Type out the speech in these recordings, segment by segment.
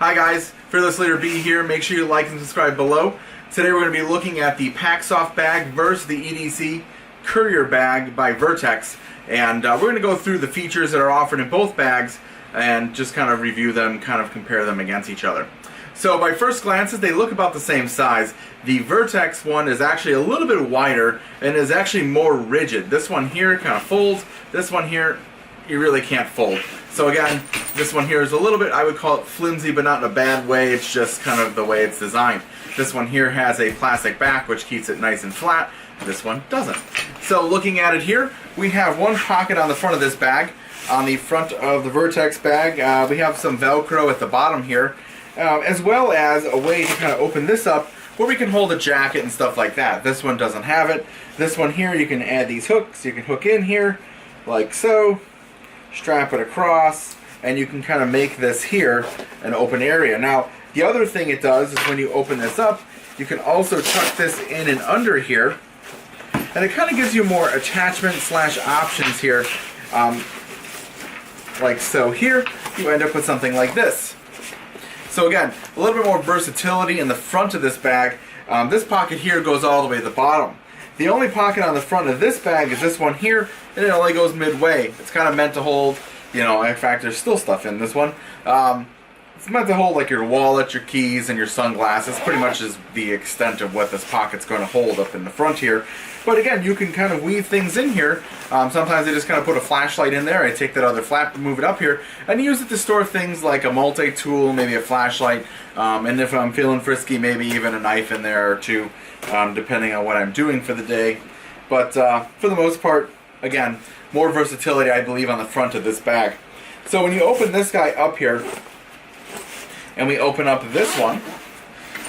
Hi guys, Fearless Leader B here. Make sure you like and subscribe below. Today we're going to be looking at the Pacsafe bag versus the EDC Courier bag by Vertx. And we're going to go through the features that are offered in both bags and just kind of review them, kind of compare them against each other. So by first glances, they look about the same size. The Vertx one is actually a little bit wider and is actually more rigid. This one here kind of folds. This one here, you really can't fold. So again, this one here is a little bit, I would call it flimsy, but not in a bad way. It's just kind of the way it's designed. This one here has a plastic back, which keeps it nice and flat. This one doesn't. So looking at it here, we have one pocket on the front of this bag. On the front of the Vertx bag, we have some Velcro at the bottom here, as well as a way to kind of open this up where we can hold a jacket and stuff like that. This one doesn't have it. This one here, you can add these hooks. You can hook in here like so, strap it across, and you can kind of make this here an open area. Now, the other thing it does is when you open this up, you can also tuck this in and under here, and it kind of gives you more attachment slash options here. Like so here, you end up with something like this. So again, a little bit more versatility in the front of this bag. This pocket here goes all the way to the bottom. The only pocket on the front of this bag is this one here, and it only goes midway. It's kind of meant to hold, you know, in fact there's still stuff in this one. It's meant to hold like your wallet, your keys, and your sunglasses. Pretty much is the extent of what this pocket's going to hold up in the front here. But again, you can kind of weave things in here. Sometimes I just kind of put a flashlight in there. I take that other flap and move it up here and use it to store things like a multi-tool, maybe a flashlight, and if I'm feeling frisky, maybe even a knife in there or two, depending on what I'm doing for the day. But for the most part, again, more versatility, I believe, on the front of this bag. So when you open this guy up here, and we open up this one,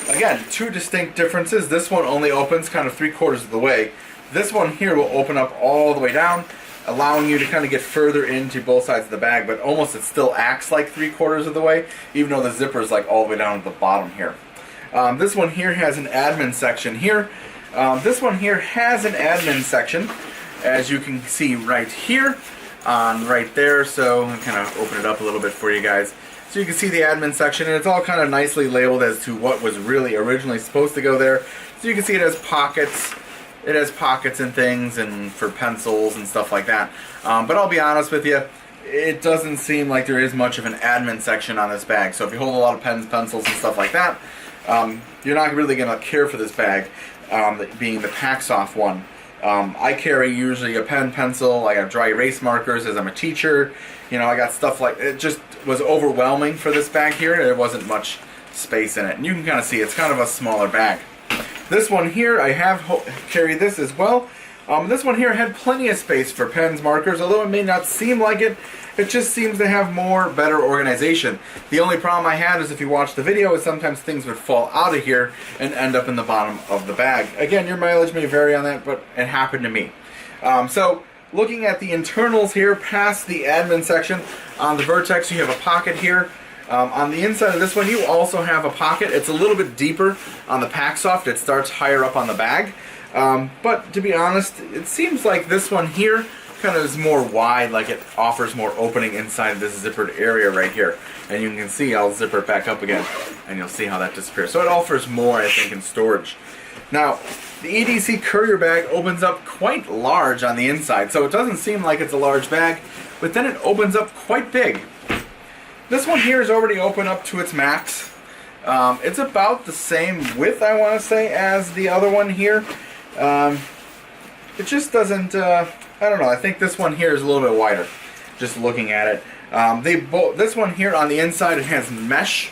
again, two distinct differences. This one only opens kind of 3/4 of the way. This one here will open up all the way down, allowing you to kind of get further into both sides of the bag, but almost it still acts like 3/4 of the way, even though the zipper is like all the way down at the bottom here. This one here has an admin section here. This one here has an admin section, as you can see right here, right there. So I'm kind of open it up a little bit for you guys. So you can see the admin section, and it's all kind of nicely labeled as to what was really originally supposed to go there. So you can see it has pockets. It has pockets and things, and for pencils and stuff like that. But I'll be honest with you, it doesn't seem like there is much of an admin section on this bag. So if you hold a lot of pens, pencils, and stuff like that, you're not really going to care for this bag, being the Pacsafe one. I carry usually a pen, pencil. I got dry erase markers as I'm a teacher. You know, I got stuff like, it just was overwhelming for this bag here. There wasn't much space in it. And you can kind of see it's kind of a smaller bag. This one here, I have carried this as well. This one here had plenty of space for pens, markers, although it may not seem like it. It just seems to have better organization. The only problem I had is if you watch the video is sometimes things would fall out of here and end up in the bottom of the bag. Again, your mileage may vary on that, but it happened to me. So looking at the internals here past the admin section, on the Vertx you have a pocket here. On the inside of this one you also have a pocket. It's a little bit deeper on the Pacsafe. It starts higher up on the bag. But to be honest, it seems like this one here kind of is more wide, like it offers more opening inside this zippered area right here. And you can see I'll zipper it back up again, and you'll see how that disappears. So it offers more, I think, in storage. Now, the EDC Courier bag opens up quite large on the inside, so it doesn't seem like it's a large bag, but then it opens up quite big. This one here is already open up to its max. It's about the same width, I want to say, as the other one here. It just doesn't, I don't know, I think this one here is a little bit wider, just looking at it. This one here on the inside, it has mesh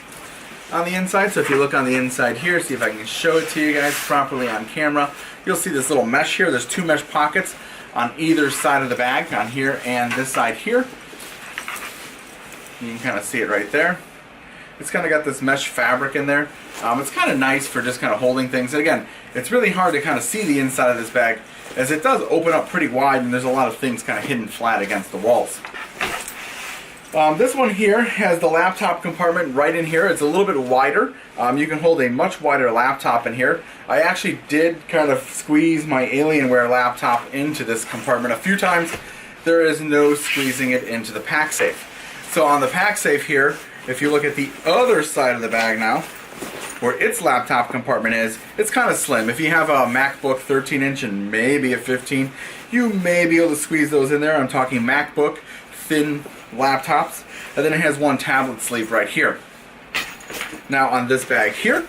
on the inside, so if you look on the inside here, see if I can show it to you guys properly on camera, you'll see this little mesh here. There's two mesh pockets on either side of the bag, on here and this side here. You can kind of see it right there. It's kind of got this mesh fabric in there. It's kind of nice for just kind of holding things. And again, it's really hard to kind of see the inside of this bag, as it does open up pretty wide and there's a lot of things kind of hidden flat against the walls. This one here has the laptop compartment right in here. It's a little bit wider. You can hold a much wider laptop in here. I actually did kind of squeeze my Alienware laptop into this compartment a few times. There is no squeezing it into the Pacsafe. So on the Pacsafe here, if you look at the other side of the bag now, where its laptop compartment is, it's kind of slim. If you have a MacBook 13-inch and maybe a 15, you may be able to squeeze those in there. I'm talking MacBook, thin laptops. And then it has one tablet sleeve right here. Now on this bag here,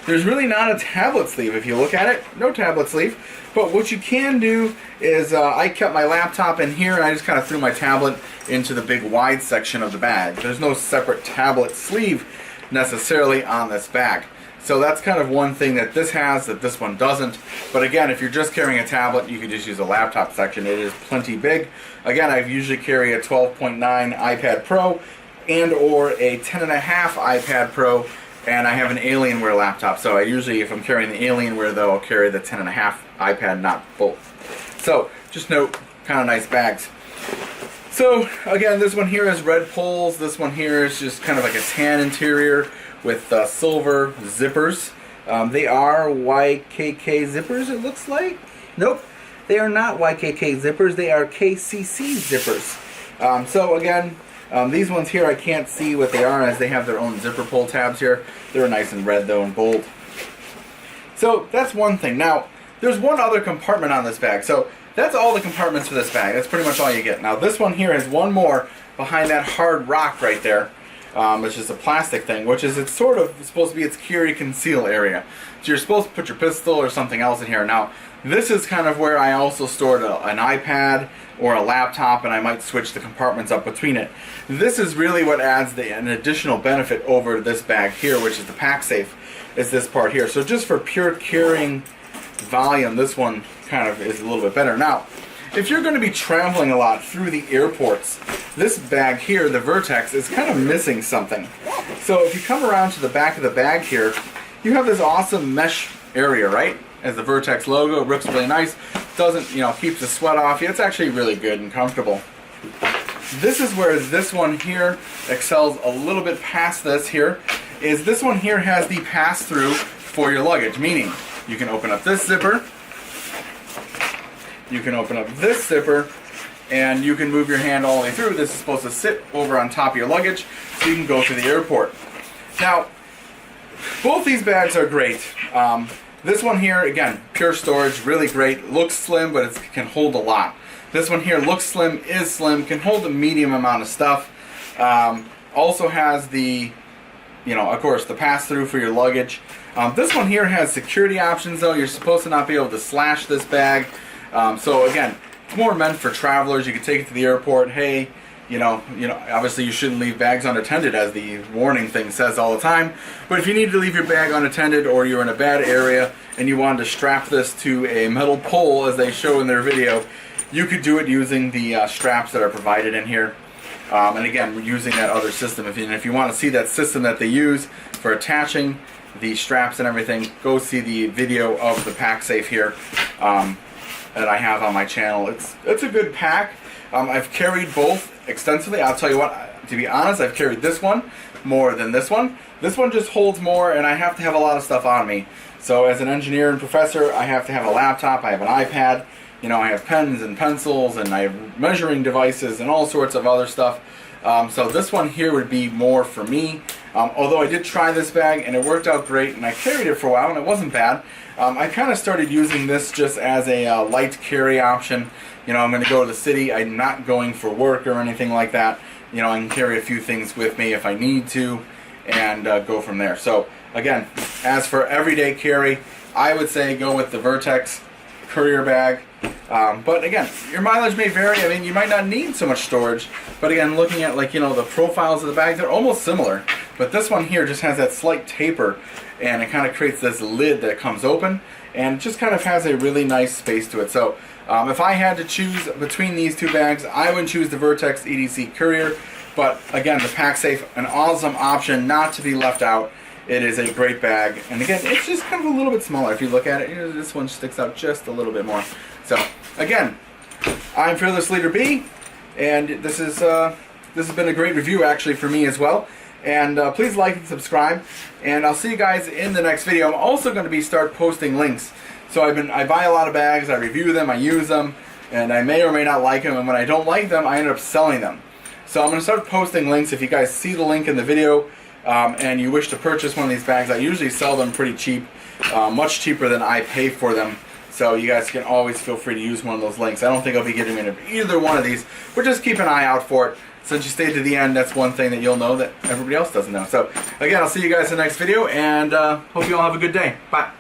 there's really not a tablet sleeve. If you look at it, no tablet sleeve. But what you can do is, I kept my laptop in here and I just kind of threw my tablet into the big wide section of the bag. There's no separate tablet sleeve necessarily on this bag. So that's kind of one thing that this has that this one doesn't. But again, if you're just carrying a tablet, you can just use a laptop section. It is plenty big. Again, I usually carry a 12.9 iPad Pro and or a 10.5 iPad Pro, and I have an Alienware laptop. So I usually, if I'm carrying the Alienware though, I'll carry the 10.5 iPad, not both. So just note, kind of nice bags. So again, this one here has red poles. This one here is just kind of like a tan interior with silver zippers. They are YKK zippers, it looks like. Nope, they are not YKK zippers. They are KCC zippers. So again, these ones here I can't see what they are as they have their own zipper pull tabs here. They're nice and red though and bold. So that's one thing. Now, there's one other compartment on this bag. So that's all the compartments for this bag. That's pretty much all you get. Now this one here has one more behind that hard rock right there, which is a plastic thing, which is, it's sort of supposed to be its carry conceal area. So you're supposed to put your pistol or something else in here. Now this is kind of where I also stored an iPad or a laptop, and I might switch the compartments up between it. This is really what adds an additional benefit over this bag here, which is the Pacsafe, is this part here. So just for pure carrying volume, this one kind of is a little bit better. Now, if you're going to be traveling a lot through the airports, this bag here, the Vertx, is kind of missing something. So if you come around to the back of the bag here, you have this awesome mesh area, right? As the Vertx logo, it rips really nice. Doesn't, keeps the sweat off you. It's actually really good and comfortable. This is where this one here excels a little bit past this here, is this one here has the pass-through for your luggage, meaning you can open up this zipper, you can open up this zipper, and you can move your hand all the way through. This is supposed to sit over on top of your luggage so you can go to the airport. Now, both these bags are great. This one here, again, pure storage, really great. Looks slim, but it can hold a lot. This one here looks slim, is slim, can hold a medium amount of stuff. Also has the, of course, the pass-through for your luggage. This one here has security options, though. You're supposed to not be able to slash this bag. So again, it's more meant for travelers. You can take it to the airport. Hey, obviously you shouldn't leave bags unattended, as the warning thing says all the time. But if you need to leave your bag unattended, or you're in a bad area and you wanted to strap this to a metal pole, as they show in their video, you could do it using the straps that are provided in here. And again, we're using that other system. If you want to see that system that they use for attaching the straps and everything, go see the video of the Pacsafe here that I have on my channel. It's a good pack. I've carried both extensively. I'll tell you what, to be honest, I've carried this one more than this one. This one just holds more, and I have to have a lot of stuff on me. So as an engineer and professor, I have to have a laptop, I have an iPad, I have pens and pencils, and I have measuring devices and all sorts of other stuff. So this one here would be more for me. Although I did try this bag and it worked out great, and I carried it for a while and it wasn't bad. I kind of started using this just as a light carry option. I'm going to go to the city. I'm not going for work or anything like that. I can carry a few things with me if I need to, and go from there. So again, as for everyday carry, I would say go with the Vertx Courier bag. But again, your mileage may vary. You might not need so much storage. But again, looking at the profiles of the bag, they're almost similar. But this one here just has that slight taper, and it kind of creates this lid that comes open, and it just kind of has a really nice space to it. So if I had to choose between these two bags, I would choose the Vertx EDC Courier. But again, the Pacsafe, an awesome option not to be left out. It is a great bag, and again, it's just kind of a little bit smaller. If you look at it, this one sticks out just a little bit more. So again, I'm Fearless Leader B, and this has been a great review actually for me as well. And please like and subscribe, and I'll see you guys in the next video. I'm also going to start posting links. So I buy a lot of bags, I review them, I use them, and I may or may not like them, and when I don't like them, I end up selling them. So I'm going to start posting links. If you guys see the link in the video and you wish to purchase one of these bags, I usually sell them pretty cheap, much cheaper than I pay for them. So you guys can always feel free to use one of those links. I don't think I'll be getting rid of either one of these, but just keep an eye out for it. Since you stayed to the end, that's one thing that you'll know that everybody else doesn't know. So again, I'll see you guys in the next video, and hope you all have a good day. Bye.